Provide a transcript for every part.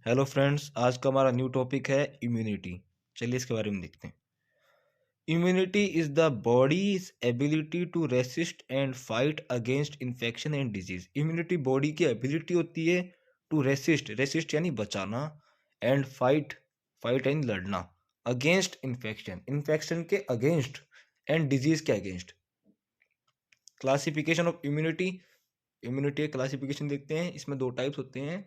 Hello friends, आज का हमारा न्यू टॉपिक है इम्यूनिटी। चलिए इसके बारे में देखते हैं। Immunity is the body's ability to resist and fight against infection and disease. Immunity body की एबिलिटी होती है टू रेसिस्ट, रेसिस्ट यानी बचाना, एंड फाइट, फाइट यानी लड़ना, अगेंस्ट इन्फेक्शन, इन्फेक्शन के अगेंस्ट, एंड डिजीज के against. Classification of immunity, immunity classification देखते हैं। इसमें दो टाइप्स होते हैं,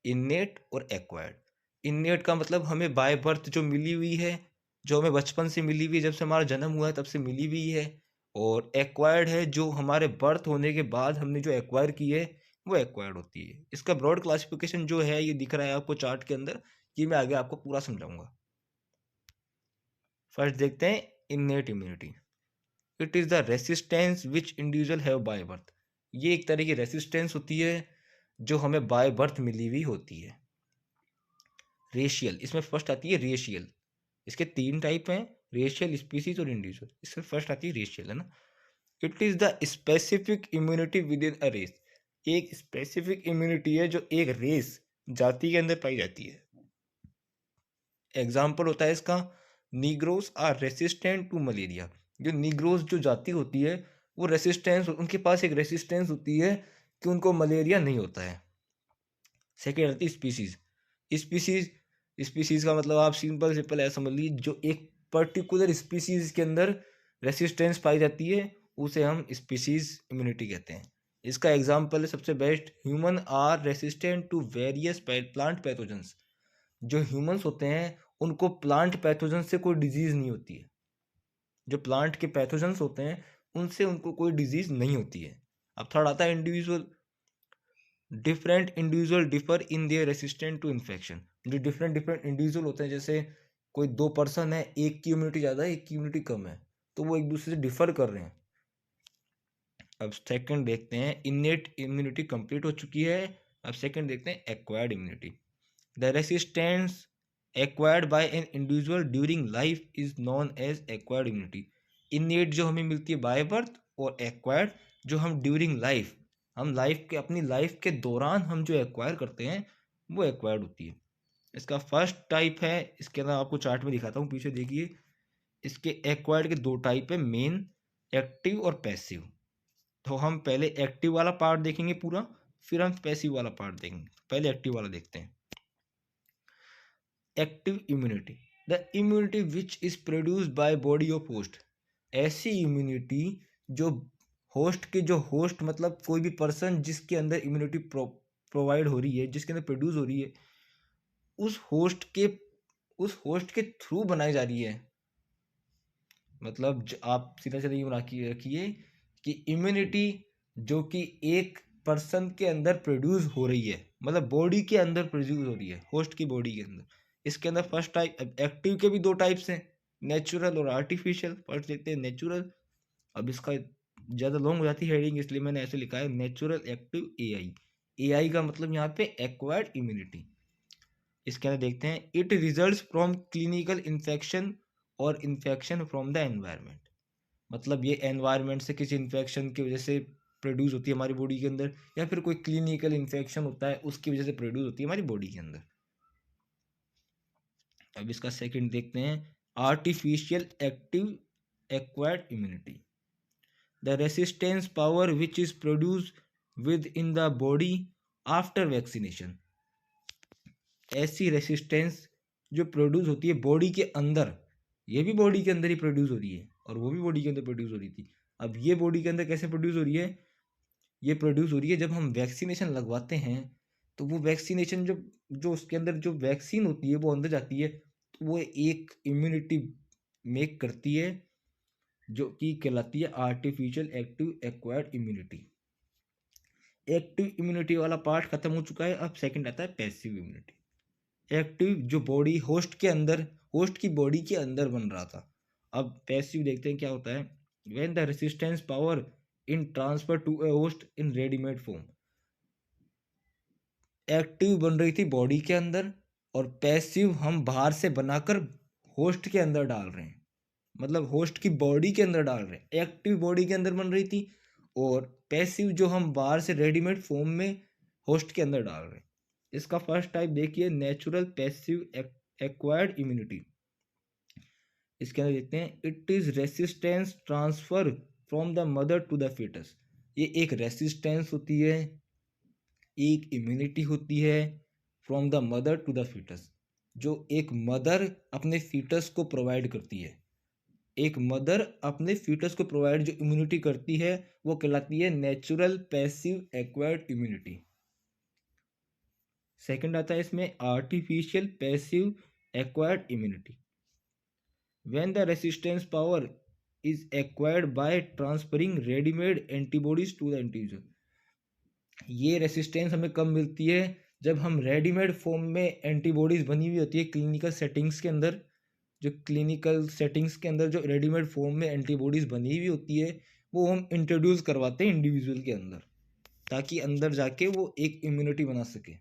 इन्नेट और एक्वायर्ड। इन्नेट का मतलब हमें बाय बर्थ जो मिली हुई है, जो हमें बचपन से मिली हुई है, जब से हमारा जन्म हुआ है तब से मिली हुई है। और एक्वायर्ड है जो हमारे बर्थ होने के बाद हमने जो एक्वायर की है, वो एक्वायर्ड होती है। इसका ब्रॉड क्लासिफिकेशन जो है ये दिख रहा है आपको चार्ट के अंदर, ये मैं आगे आपको पूरा समझाऊंगा। फर्स्ट देखते हैं innate immunity. It is the resistance which individual have by birth. ये एक तरह की रेसिस्टेंस होती है जो हमें बाय बर्थ मिली हुई होती है। रेशियल, इसमें फर्स्ट आती है रेशियल। इसके तीन टाइप हैं, रेशियल, स्पीसीज और इंडिविजुअल। इसमें फर्स्ट आती है रेशियल, है ना। It is the specific immunity within a race. एक स्पेसिफिक इम्यूनिटी है जो एक रेस, जाति के अंदर पाई जाती है। एग्जाम्पल होता है इसका, negroes are resistant to malaria. जो नीग्रोस जो जाति होती है वो रेसिस्टेंस, उनके पास एक रेसिस्टेंस होती है कि उनको मलेरिया नहीं होता है। सेकेंड आती है स्पीसीज। स्पीसीज, स्पीसीज का मतलब आप सिंपल सिंपल ऐसा समझ लीजिए, जो एक पर्टिकुलर स्पीसीज के अंदर रेसिस्टेंस पाई जाती है उसे हम स्पीसीज इम्यूनिटी कहते हैं। इसका एग्जाम्पल है सबसे best, human are resistant to various plant pathogens. जो ह्यूमंस होते हैं उनको प्लांट पैथोजन से कोई डिजीज नहीं होती है। जो प्लांट के पैथोजेंस होते हैं उनसे उनको कोई डिजीज नहीं होती है। अब थर्ड आता है individual. Different individual differ in their resistant to infection. जो डिफरेंट डिफरेंट इंडिविजुअल होते हैं, जैसे कोई दो पर्सन है, एक की इम्यूनिटी ज़्यादा है, एक की इम्यूनिटी कम है, तो वो एक दूसरे से डिफर कर रहे हैं। अब सेकंड देखते हैं, इनेट इम्यूनिटी कंप्लीट हो चुकी है। अब सेकंड देखते हैं acquired immunity. The resistance acquired by an individual during life is known as acquired immunity. Innate जो हमें मिलती है बाय बर्थ, और एक्वायर्ड जो हम ड्यूरिंग लाइफ, हम लाइफ के, अपनी लाइफ के दौरान हम जो एक्वायर करते हैं वो एक्वायर्ड होती है। इसका फर्स्ट टाइप है, इसके अंदर आपको चार्ट में दिखाता हूँ, पीछे देखिए। इसके एक्वायर्ड के दो टाइप है, मेन, एक्टिव और पैसिव। तो हम पहले एक्टिव वाला पार्ट देखेंगे पूरा, फिर हम पैसिव वाला पार्ट देखेंगे। पहले एक्टिव वाला देखते हैं। Active immunity, the immunity which is produced by body of host. ऐसी इम्यूनिटी जो होस्ट के, जो होस्ट मतलब कोई भी पर्सन जिसके अंदर इम्यूनिटी प्रोवाइड हो रही है, जिसके अंदर प्रोड्यूस हो रही है, उस होस्ट के, उस होस्ट के थ्रू बनाई जा रही है। मतलब आप सीधा सीधा ये रखिए कि इम्यूनिटी जो कि एक पर्सन के अंदर प्रोड्यूस हो रही है, मतलब बॉडी के अंदर प्रोड्यूस हो रही है, होस्ट की बॉडी के अंदर। इसके अंदर फर्स्ट टाइप, एक्टिव के भी दो टाइप्स हैं, नेचुरल और आर्टिफिशियल। फर्स्ट देखते हैं नेचुरल। अब इसका ज़्यादा लॉन्ग हो जाती है हेडिंग, इसलिए मैंने ऐसे लिखा है, नेचुरल एक्टिव एआई। एआई का मतलब यहाँ पे एक्वायर्ड इम्यूनिटी। इसके अंदर देखते हैं, it results from clinical infection और इन्फेक्शन फ्रॉम द एनवायरनमेंट। मतलब ये एनवायरनमेंट से किसी इन्फेक्शन की वजह से प्रोड्यूस होती है हमारी बॉडी के अंदर, या फिर कोई क्लिनिकल इन्फेक्शन होता है उसकी वजह से प्रोड्यूस होती है हमारी बॉडी के अंदर। अब इसका सेकंड देखते हैं, artificial active acquired immunity, the resistance power which is produce with in the body after vaccination. ऐसी रेसिस्टेंस जो प्रोड्यूस होती है बॉडी के अंदर, ये भी बॉडी के अंदर ही प्रोड्यूस हो रही है और वो भी बॉडी के अंदर प्रोड्यूस हो रही थी। अब ये बॉडी के अंदर कैसे प्रोड्यूस हो रही है, ये प्रोड्यूस हो रही है जब हम वैक्सीनेशन लगवाते हैं। तो वो वैक्सीनेशन जो, जो उसके अंदर जो वैक्सीन होती है वो अंदर जाती है, तो वो एक इम्यूनिटी मेक करती है जो कि कहलाती है artificial active acquired immunity. Active immunity वाला पार्ट खत्म हो चुका है। अब सेकंड आता है पैसिव इम्यूनिटी। एक्टिव जो बॉडी होस्ट के अंदर, होस्ट की बॉडी के अंदर बन रहा था। अब पैसिव देखते हैं क्या होता है, when the resistance power in transfer to a host in readymade form. Active बन रही थी बॉडी के अंदर, और पैसिव हम बाहर से बनाकर होस्ट के अंदर डाल रहे हैं, मतलब होस्ट की बॉडी के अंदर डाल रहे हैं। एक्टिव बॉडी के अंदर बन रही थी, और पैसिव जो हम बाहर से रेडीमेड फॉर्म में होस्ट के अंदर डाल रहे हैं। इसका फर्स्ट टाइप देखिए, नेचुरल पैसिव एक्वायर्ड इम्यूनिटी। इसके अंदर देखते हैं, it is resistance transfer from the mother to the foetus. ये एक रेसिस्टेंस होती है, एक इम्यूनिटी होती है from the mother to the foetus, जो एक मदर अपने फीटस को प्रोवाइड करती है। एक मदर अपने फीटस को प्रोवाइड जो इम्यूनिटी करती है वो कहलाती है natural passive acquired immunity. Second आता है इसमें artificial passive acquired immunity. When the resistance power is acquired by transferring readymade antibodies to the individual. ये रेसिस्टेंस हमें कब मिलती है, जब हम रेडीमेड फॉर्म में एंटीबॉडीज बनी हुई होती है क्लिनिकल सेटिंग्स के अंदर, जो क्लिनिकल सेटिंग्स के अंदर जो रेडीमेड फॉर्म में एंटीबॉडीज बनी हुई होती है वो हम इंट्रोड्यूस करवाते हैं इंडिविजुअल के अंदर, ताकि अंदर जाके वो एक इम्यूनिटी बना सके।